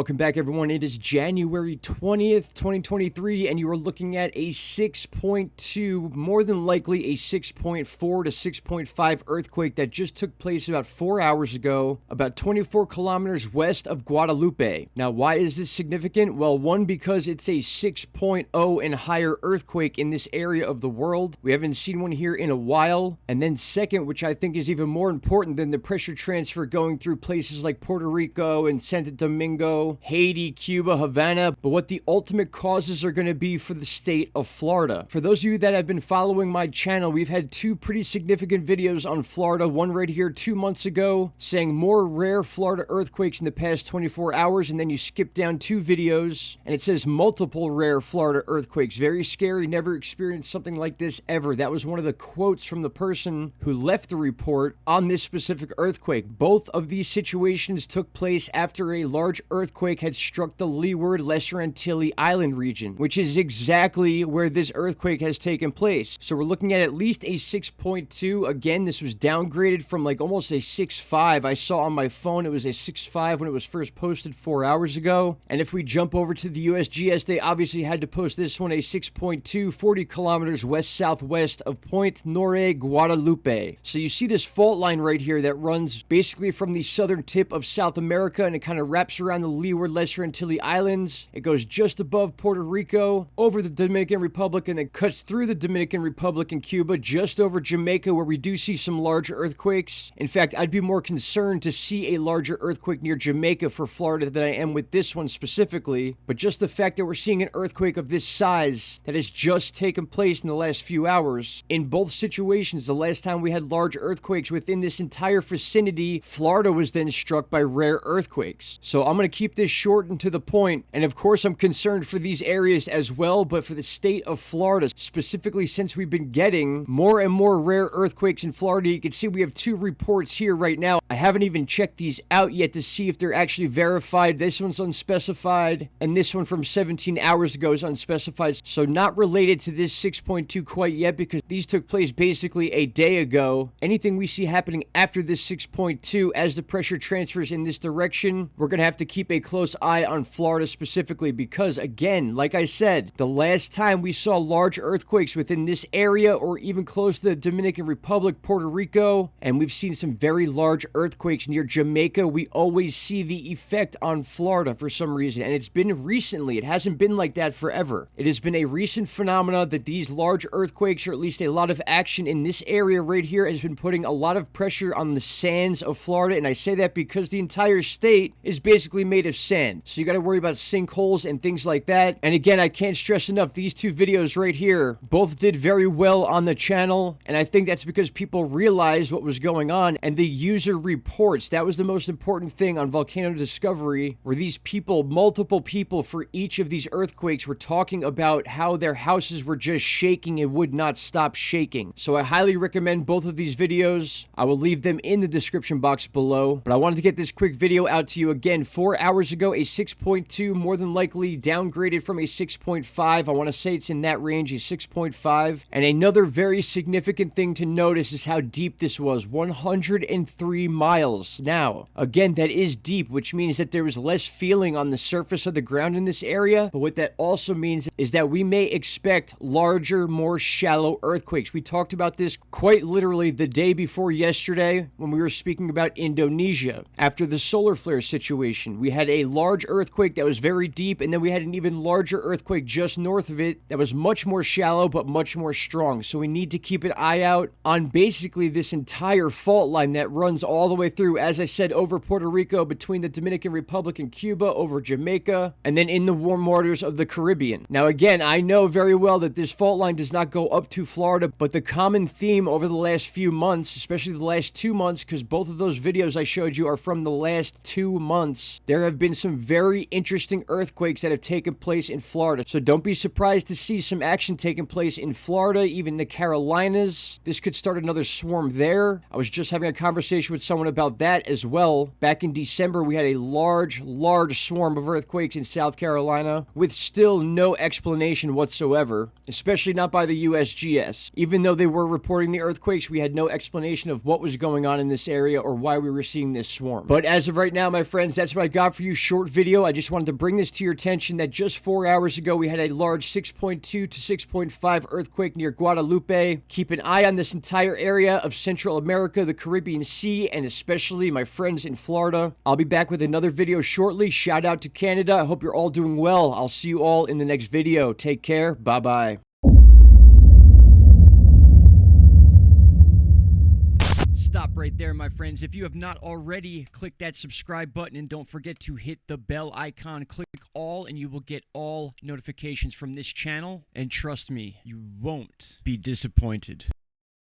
welcome back everyone. It is January 20th, 2023, and you are looking at a 6.2, more than likely a 6.4 to 6.5 earthquake that just took place about 4 hours ago, about 24 kilometers west of Guadeloupe. Now, why is this significant? Well, one, because it's a 6.0 and higher earthquake in this area of the world. We haven't seen one here in a while. And then second, which I think is even more important than the pressure transfer going through places like Puerto Rico and Santo Domingo, Haiti, Cuba, Havana, but what the ultimate causes are going to be for the state of Florida. For those of you that have been following my channel, we've had two pretty significant videos on Florida, one right here 2 months ago saying more rare Florida earthquakes in the past 24 hours, and then you skip down 2 videos and it says multiple rare Florida earthquakes. Very scary, never experienced something like this ever. That was one of the quotes from the person who left the report on this specific earthquake. Both of these situations took place after a large earthquake had struck the Leeward Lesser Antilles Island region, which is exactly where this earthquake has taken place. So we're looking at least a 6.2. Again, this was downgraded from like almost a 6.5. I saw on my phone it was a 6.5 when it was first posted 4 hours ago. And if we jump over to the USGS, they obviously had to post this one a 6.2, 40 kilometers west-southwest of Point Nore, Guadeloupe. So you see this fault line right here that runs basically from the southern tip of South America, and it kind of wraps around the Leeward Lesser Antilles Islands. It goes just above Puerto Rico, over the Dominican Republic, and then cuts through the Dominican Republic and Cuba, just over Jamaica, where we do see some larger earthquakes. In fact, I'd be more concerned to see a larger earthquake near Jamaica for Florida than I am with this one specifically. But just the fact that we're seeing an earthquake of this size that has just taken place in the last few hours. In both situations, the last time we had large earthquakes within this entire vicinity, Florida was then struck by rare earthquakes. So I'm going to keep this short and to the point. And of course, I'm concerned for these areas as well, but for the state of Florida, specifically since we've been getting more and more rare earthquakes in Florida. You can see we have 2 reports here right now. I haven't even checked these out yet to see if they're actually verified. This one's unspecified, and this one from 17 hours ago is unspecified. So not related to this 6.2 quite yet, because these took place basically a day ago. Anything we see happening after this 6.2 as the pressure transfers in this direction, we're going to have to keep a close eye on Florida specifically, because again, like I said, the last time we saw large earthquakes within this area or even close to the Dominican Republic, Puerto Rico, and we've seen some very large earthquakes near Jamaica, we always see the effect on Florida for some reason. And it's been recently. It hasn't been like that forever. It has been a recent phenomena that these large earthquakes, or at least a lot of action in this area right here, has been putting a lot of pressure on the sands of Florida. And I say that because the entire state is basically made of sand. So you got to worry about sinkholes and things like that. And again, I can't stress enough, these 2 videos right here both did very well on the channel. And I think that's because people realized what was going on, and the user reports. That was the most important thing on Volcano Discovery, where these people, multiple people for each of these earthquakes, were talking about how their houses were just shaking and would not stop shaking. So I highly recommend both of these videos. I will leave them in the description box below. But I wanted to get this quick video out to you again. 4 hours ago, a 6.2, more than likely downgraded from a 6.5. I want to say it's in that range, a 6.5. And another very significant thing to notice is how deep this was, 103 miles. Now, again, that is deep, which means that there was less feeling on the surface of the ground in this area. But what that also means is that we may expect larger, more shallow earthquakes. We talked about this quite literally the day before yesterday when we were speaking about Indonesia. After the solar flare situation, we had a large earthquake that was very deep, and then we had an even larger earthquake just north of it that was much more shallow but much more strong. So we need to keep an eye out on basically this entire fault line that runs all the way through, as I said, over Puerto Rico, between the Dominican Republic and Cuba, over Jamaica, and then in the warm waters of the Caribbean. Now again, I know very well that this fault line does not go up to Florida, but the common theme over the last few months, especially the last 2 months, because both of those videos I showed you are from the last 2 months, there have been some very interesting earthquakes that have taken place in Florida. So don't be surprised to see some action taking place in Florida, even the Carolinas. This could start another swarm there. I was just having a conversation with someone about that as well. Back in December, we had a large swarm of earthquakes in South Carolina with still no explanation whatsoever, especially not by the USGS. Even though they were reporting the earthquakes, we had no explanation of what was going on in this area or why we were seeing this swarm. But as of right now, my friends, that's what I got for you review short video. I just wanted to bring this to your attention that just 4 hours ago, we had a large 6.2 to 6.5 earthquake near Guadeloupe. Keep an eye on this entire area of Central America, the Caribbean Sea, and especially my friends in Florida. I'll be back with another video shortly. Shout out to Canada. I hope you're all doing well. I'll see you all in the next video. Take care. Bye-bye. Stop right there, my friends. If you have not already, click that subscribe button and don't forget to hit the bell icon. Click all and you will get all notifications from this channel. And trust me, you won't be disappointed.